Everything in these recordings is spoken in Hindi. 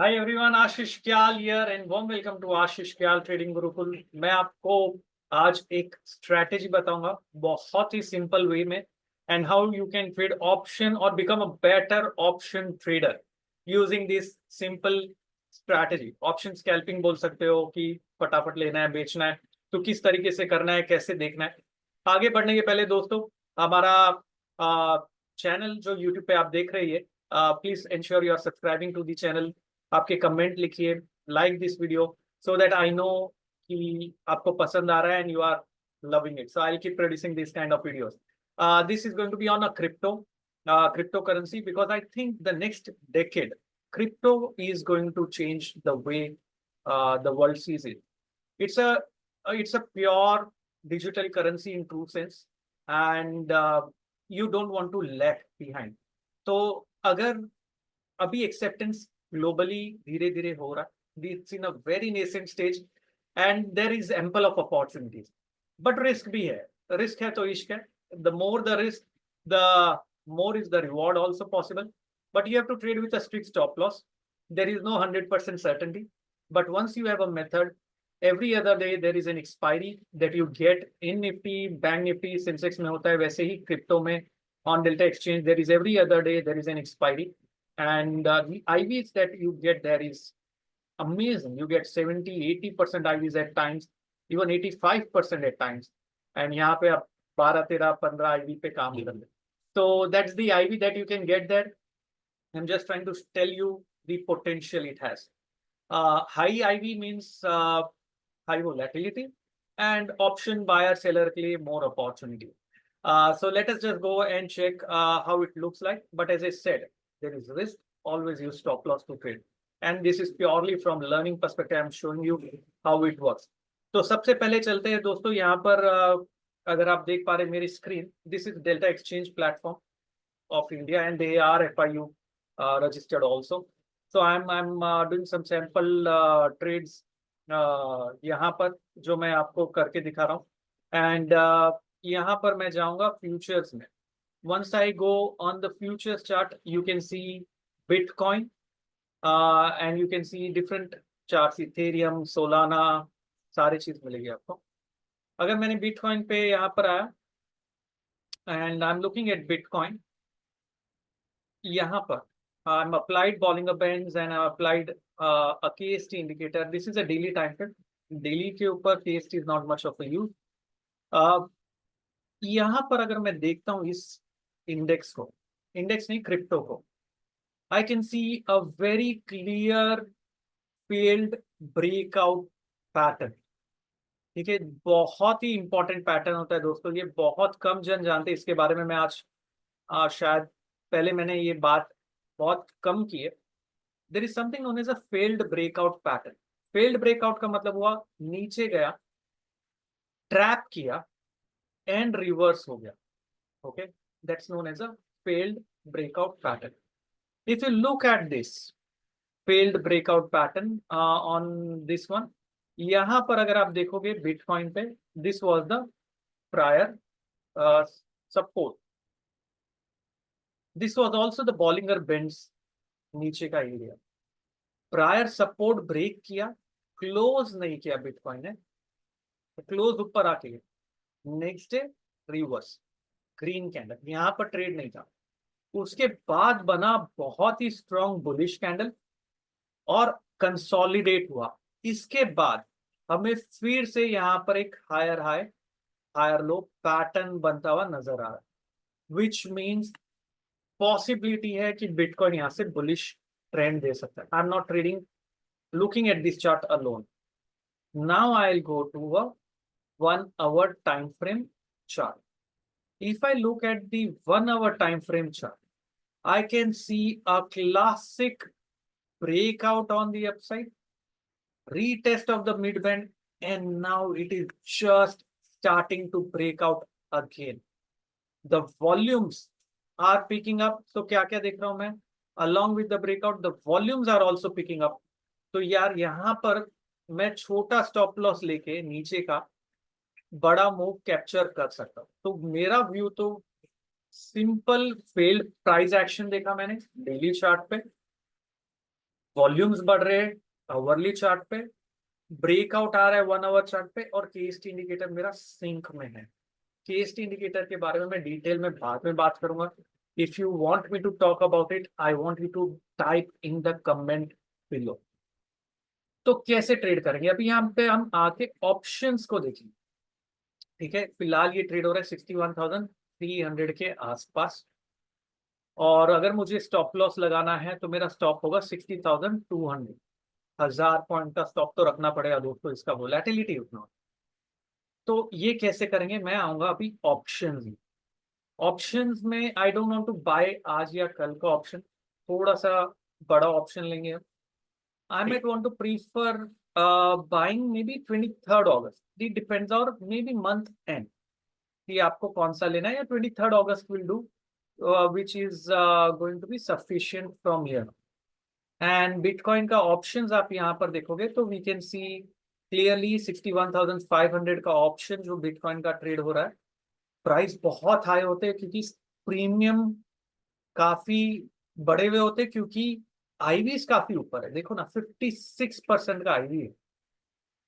Hi everyone, Ashish Kyal here and warm welcome to Ashish Kyal trading Gurukul. मैं आपको आज एक स्ट्रैटेजी बताऊंगा बहुत ही सिंपल वे में, and how you can trade option और become a better option trader using this simple strategy. Option scalping बोल सकते हो कि फटाफट लेना है, बेचना है, तो किस तरीके से करना है, कैसे देखना है। आगे बढ़ने के पहले दोस्तों, हमारा चैनल जो यूट्यूब पे आप देख रही है, please ensure you are subscribing to the channel. आपके कमेंट लिखिए, like this video so that I know कि आपको पसंद आ रहा है and you are loving it. So I'll keep producing this kind of videos. This is going to be on a cryptocurrency, because I think the next decade, crypto is going to change the way the world sees it. It's a pure digital currency in true sense, and you don't want to lag behind. तो अगर अभी एक्सेप्टेंस ग्लोबली धीरे धीरे हो रहा है, it's in a very nascent stage and there is ample of opportunities, but risk भी है। रिस्क है तो इश्क है। The more the risk, the more is the reward also possible, but you have to trade with a strict stop loss. There is no 100% certainty, but once you have a method, every other day there is an expiry that you get in Nifty, Bank Nifty, Sensex में होता है, वैसे ही क्रिप्टो में on Delta Exchange there is every other day there is an expiry, and the IVs that you get there is amazing. You get 70-80% IVs at times, even 85% at times, and यहाँ पे आप 12-13-15 IV पे काम कर रहे। So that's the IV that you can get there. I'm just trying to tell you the potential it has. High IV means high volatility, and option buyer seller के लिए more opportunity. So let us just go and check how it looks like. But as I said, there is risk. Always use stop loss to trade. And this is purely from learning perspective. I'm showing you how it works. तो सबसे पहले चलते हैं दोस्तों, यहाँ पर अगर आप देख पा रहे हैं मेरी screen, this is delta exchange platform of India, and they are FIU registered also. So I'm doing some sample trades यहाँ पर, जो मैं आपको करके दिखा रहा हूँ। एंड यहाँ पर मैं जाऊंगा फ्यूचर्स में। Once I go on the futures chart, you can see Bitcoin, and you can see different charts, Ethereum, Solana, सारी चीज मिलेगी आपको। अगर मैंने Bitcoin पे यहाँ पर आया and I'm looking at Bitcoin, यहाँ पर I'm applied Bollinger Bands and I'm applied a KST indicator. This is a daily time frame. Daily के ऊपर KST is not much of a use. यहाँ पर अगर मैं देखता हूँ इस इंडेक्स को, इंडेक्स नहीं क्रिप्टो को, I can see a very clear failed breakout pattern. ठीक है, बहुत ही इंपॉर्टेंट पैटर्न होता है दोस्तों, ये बहुत कम जन जानते हैं इसके बारे में। मैं आज शायद पहले मैंने ये बात बहुत कम की है। There is something known as a failed breakout pattern. Failed breakout का मतलब हुआ नीचे गया, ट्रैप किया एंड रिवर्स हो गया। Okay, that's known as a failed breakout pattern. If you look at this failed breakout pattern on this one, यहां पर अगर आप देखोगे बिटकॉइन पे, this was the prior support, this was also the Bollinger bands नीचे का एरिया। प्रायर सपोर्ट ब्रेक किया, क्लोज नहीं किया बिटकॉइन ने, क्लोज ऊपर आके next day reverse green candle, यहां पर ट्रेड नहीं था। उसके बाद बना बहुत ही स्ट्रॉन्ग बुलिश कैंडल और कंसोलिडेट हुआ। इसके बाद हमें फिर से यहां पर एक higher high higher low pattern बनता हुआ नजर आ रहा है, विच मीन्स पॉसिबिलिटी है कि बिटकॉइन यहां से बुलिश ट्रेंड दे सकता है। I am not trading looking at this chart alone. Now I'll go to a 1 hour time frame chart. If I look at the 1 hour time frame chart, I can see a classic breakout on the upside, retest of the mid band, and now it is just starting to break out again. The volumes are picking up. So क्या क्या देख रहा हूं मैं, along with the breakout the volumes are also picking up. तो यार यहाँ पर मैं छोटा स्टॉप लॉस लेके नीचे का बड़ा मूव कैप्चर कर सकता हूँ। तो मेरा व्यू तो सिंपल फेल्ड प्राइस एक्शन देखा मैंने डेली चार्ट पे, वॉल्यूम्स बढ़ रहे हैं आवरली चार्ट पे, ब्रेकआउट आ रहा है 1 आवर चार्ट पे, और केएसटी इंडिकेटर मेरा सिंक में है। केएसटी इंडिकेटर के बारे में मैं डिटेल में बाद में बात करूंगा। If you want me to talk about it, I want you to type in the comment below. तो कैसे ट्रेड करेंगे, अभी यहाँ पे हम आके ऑप्शंस को देखेंगे। ठीक है, फिलहाल ये ट्रेड हो रहा है 61,300 के आसपास, और अगर मुझे स्टॉप लॉस लगाना है तो मेरा स्टॉप होगा 60,200। 1000 पॉइंट का स्टॉप तो रखना पड़ेगा दोस्तों, इसका वोलेटिलिटी उतना। तो ये कैसे करेंगे, मैं आऊंगा अभी ऑप्शंस में। ऑप्शंस में I don't want to buy आज या कल का ऑप्शन, थोड़ा सा बड़ा ऑप्शन लेंगे हम। आई might want to prefer buying maybe 23rd August। It depends, और maybe month end कि आपको कौन सा लेना है, या 23rd August will do, which is going to be sufficient from here। And bitcoin का ऑप्शंस आप यहाँ पर देखोगे तो वी कैन सी क्लियरली 61,500 का ऑप्शन जो बिटकॉइन का ट्रेड हो रहा है। प्राइस बहुत हाई होते हैं क्योंकि प्रीमियम काफी बड़े हुए होते हैं, क्योंकि आईवीज काफी ऊपर है। देखो ना, 56% का आईवी है।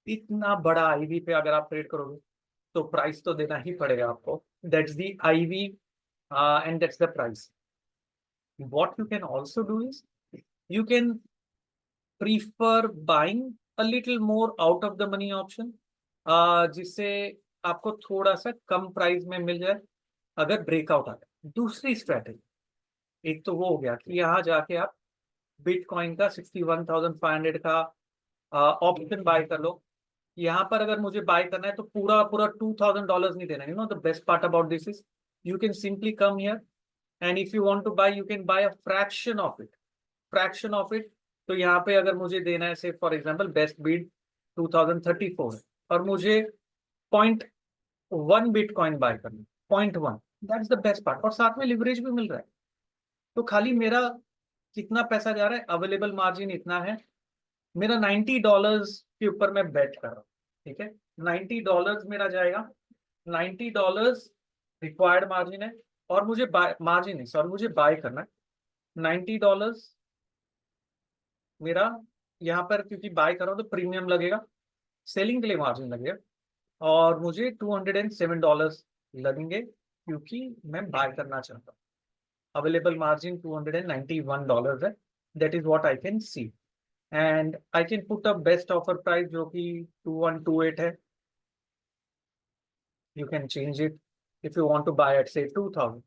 इतना बड़ा आईवी पे अगर आप ट्रेड करोगे तो प्राइस तो देना ही पड़ेगा आपको। That's the IV and that's the price. What you can also do is you can prefer buying a little more out of the money option, जिससे आपको थोड़ा सा कम प्राइस में मिल जाए अगर ब्रेकआउट आता है। दूसरी स्ट्रैटेजी, एक तो वो हो गया कि यहाँ जाके आप बिटकॉइन का 61,500 का ऑप्शन बाय कर लो। यहाँ पर अगर मुझे बाय करना है तो पूरा पूरा $2,000 नहीं देना। You know the best part about this is you can simply come here, and if you want to buy you can buy a fraction of it. Fraction of it, तो यहाँ पे अगर मुझे देना है से फॉर एग्जांपल बेस्ट बीड 2034 है, और मुझे 0.1 बिटकॉइन बाय करना, 0.1, दैट्स द बेस्ट पार्ट, और साथ में लिवरेज भी मिल रहा है। तो खाली मेरा कितना पैसा जा रहा है, अवेलेबल मार्जिन इतना है, मेरा $90 के ऊपर मैं बेट कर रहा हूँ। ठीक है, $90 मेरा जाएगा। $90 रिक्वायर्ड मार्जिन है, और मुझे बाय मार्जिन है, सॉरी, मुझे बाय करना है $90 मेरा। यहाँ पर क्योंकि बाय कर रहा हूँ तो प्रीमियम लगेगा, सेलिंग के लिए मार्जिन लगेगा, और मुझे $207 लगेंगे क्योंकि मैं बाय करना चाहता हूँ। अवेलेबल मार्जिन $291 है, that is what I can see. And I can put a best offer price जो कि 2128 है। You can change it if you want to buy at say 2000,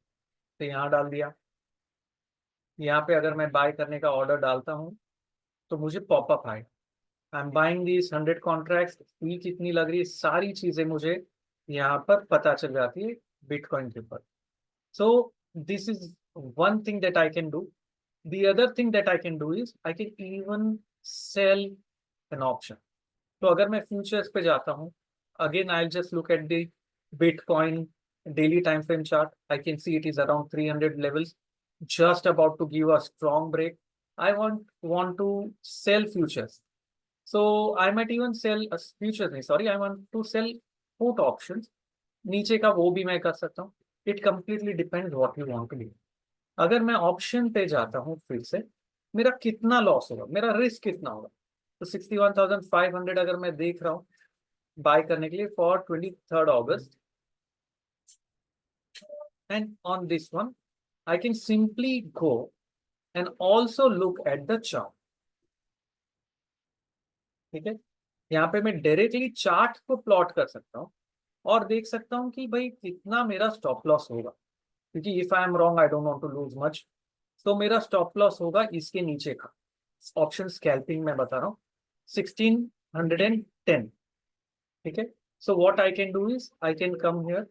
तो यहाँ डाल दिया। यहाँ पे अगर मैं बाय करने का ऑर्डर डालता हूँ तो मुझे पॉपअप आएगा, I am buying these 100 contracts, fee कितनी लग रही है, सारी चीजें मुझे यहाँ पर पता चल जाती है बिटकॉइन के ऊपर। So this is one thing that I can do. The other thing that I can do is I can even sell an option. तो अगर मैं फ्यूचर्स पे जाता हूँ, again I just look at the bitcoin daily time frame chart, I can see it is around 300 levels, just about to give a strong break. I want to sell futures, so I might even sell a futures नहीं, sorry, I want to sell put options। नीचे का वो भी मैं कर सकता हूँ। It completely depends what you want to do। अगर मैं ऑप्शन पे जाता हूँ फिर से, मेरा कितना लॉस होगा, मेरा रिस्क कितना होगा। तो 61,500 अगर मैं देख रहा हूँ बाय करने के लिए for 23rd August, and on this one I can simply go and also look at the chart। ठीक है, यहाँ पे मैं डायरेक्टली चार्ट को प्लॉट कर सकता हूँ और देख सकता हूँ कि भाई कितना मेरा स्टॉप लॉस होगा, क्योंकि if I am wrong I don't want to lose much. तो मेरा स्टॉप लॉस होगा इसके नीचे का, ऑप्शन स्कैल्पिंग में बता रहा हूँ, 1610। ठीक है, so what I can do is I can come here,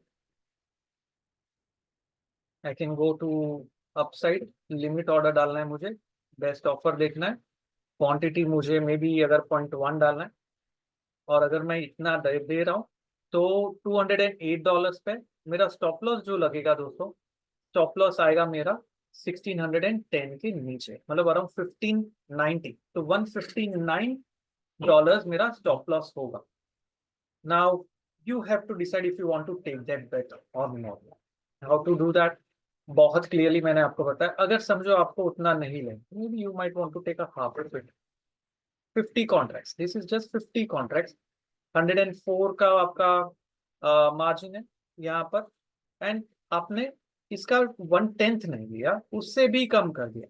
I can go to upside, limit order डालना है मुझे, बेस्ट ऑफर देखना है, क्वांटिटी मुझे मे बी अगर 0.1 डालना है, और अगर मैं इतना दे रहा हूँ तो $208 पे मेरा स्टॉप लॉस जो लगेगा दोस्तों, स्टॉप लॉस आएगा मेरा 1610 के नीचे, मतलब अराउंड 1590। तो $159 मेरा स्टॉप लॉस होगा। Now you have to decide if you want to take that bet or not। How to do that? बहुत क्लियरली मैंने आपको बताया। अगर समझो आपको उतना नहीं लेना, maybe you might want to take a half of it. 50 contracts, this is just 50 contracts. 104 का आपका मार्जिन है यहाँ पर, एंड आपने इसका 1/10 नहीं दिया, उससे भी कम कर दिया।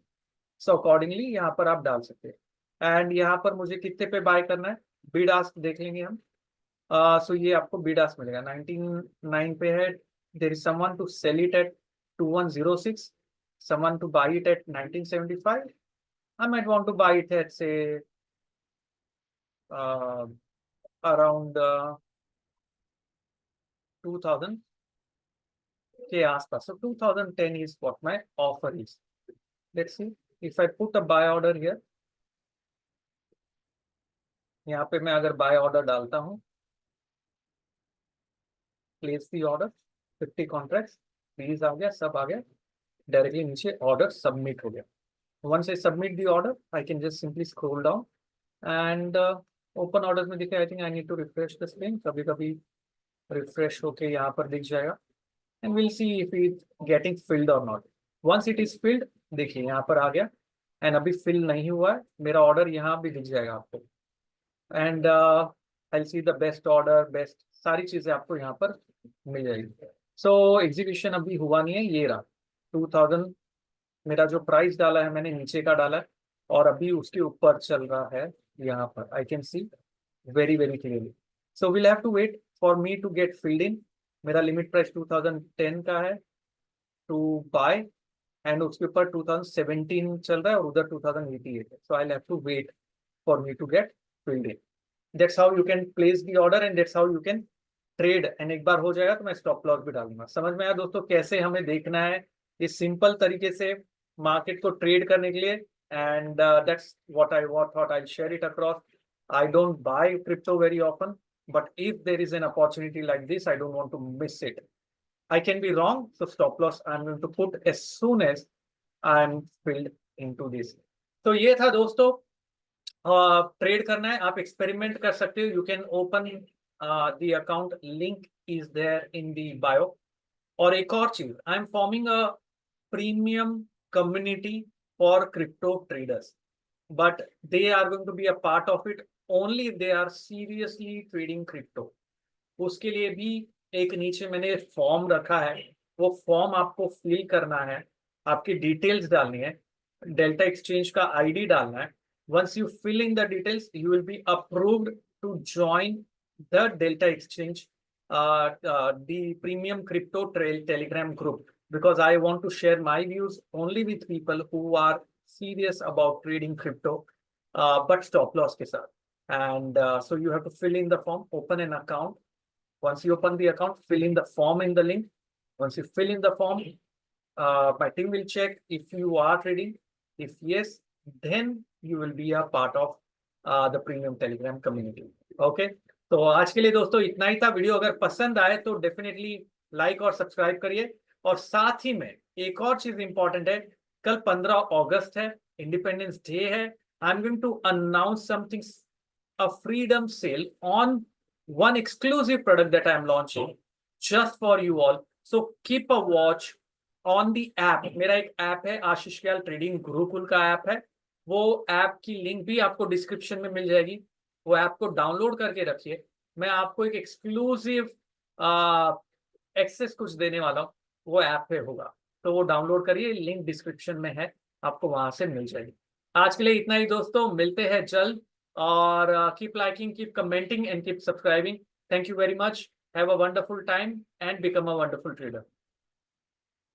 सो अकॉर्डिंगली यहाँ पर आप डाल सकते हैं। एंड यहाँ पर मुझे कितने पे बाय करना है, बिड आस्क देख लेंगे हम। सो ये आपको बिड आस्क मिलेगा 19 पे है। There is someone to sell it at 2106, someone to buy it at 1975. I might want to buy it at say uh, around 2000 के आसपास. So 2010 is what my offer is. Let's see if I put a buy order here. यहाँ पे मैं अगर बाय ऑर्डर डालता हूँ, place the order 50 contracts, please आ गया, सब आ गया, डायरेक्टली नीचे ऑर्डर सबमिट हो गया. Once I submit the order, I can just simply scroll down and open order में दिखे. I think I need to refresh the screen. कभी कभी रिफ्रेश होके यहाँ पर दिख जाएगा and will see if it getting filled or not. Once it is filled, देखिए यहाँ पर आ गया, एंड अभी फिल नहीं हुआ है मेरा ऑर्डर, यहाँ भी दिख जाएगा आपको. And I see the best order, best सारी चीजें आपको यहाँ पर मिल जाएगी. सो एग्जीक्यूशन अभी हुआ नहीं है, ये रहा 2000 मेरा जो प्राइस डाला है मैंने नीचे का डाला है, और अभी उसके ऊपर चल रहा है यहाँ पर. I can see very very clearly. So will have to wait for me to get filled in. मेरा लिमिट प्राइस 2010 का है टू बाय, एंड उसके ऊपर 2017 चल रहा है और उधर 2088 है. So I have to wait for me to get filled in. That's how you can place the order and that's how you can trade. and एक बार हो जाएगा तो मैं स्टॉप लॉस भी डालूंगा. समझ में आया दोस्तों कैसे हमें देखना है इस सिंपल तरीके से मार्केट को ट्रेड करने के लिए. And that's what I thought I'll share it across. I don't buy crypto very often, but if there is an opportunity like this, I don't want to miss it. I can be wrong, so stop loss I'm going to put as soon as I'm filled into this. तो ये था दोस्तों, ट्रेड करना है आप एक्सपेरिमेंट कर सकते हो. You can open the account, link is there in the bio. और एक और चीज, I am forming a premium community for crypto traders, but they are going to be a part of it only they are seriously trading crypto. उसके लिए भी एक नीचे मैंने फॉर्म रखा है, वो फॉर्म आपको फिल करना है, आपकी डिटेल्स डालनी है, डेल्टा एक्सचेंज का आईडी डालना है. Once you fill in the details, you will be approved to join the Delta Exchange, the premium crypto trail Telegram group, because I want to share my views only with people who are serious about trading crypto, but stop loss के साथ. And so you have to fill in the form, open an account. Once you open the account, fill in the form in the link. Once you fill in the form, my team will check if you are trading. If yes, then you will be a part of the premium telegram community. Okay, तो आज के लिए दोस्तों इतना ही था. वीडियो अगर पसंद आए तो डेफिनेटली लाइक और सब्सक्राइब करिए. और साथ ही में एक और चीज इंपॉर्टेंट है, कल 15 अगस्त है, इंडिपेंडेंस डे है. I am going to announce something, a freedom sale on one exclusive product that I am launching just for you all. So keep a watch on the app. मेरा एक ऐप है, आशीष ग्याल ट्रेडिंग गुरुकुल का ऐप है. वो ऐप की लिंक भी आपको डिस्क्रिप्शन में मिल जाएगी. वो ऐप को डाउनलोड करके रखिए. मैं आपको एक एक्सक्लूसिव एक्सेस कुछ देने वाला हूँ, वो ऐप पे होगा, तो वो डाउनलोड करिए, लिंक डिस्क्रिप्शन में है, आपको वहां से मिल जाएगी. आज के लिए इतना ही दोस्तों, मिलते हैं जल्द. और keep liking, keep commenting and keep subscribing. Thank you very much. Have a wonderful time and become a wonderful trader.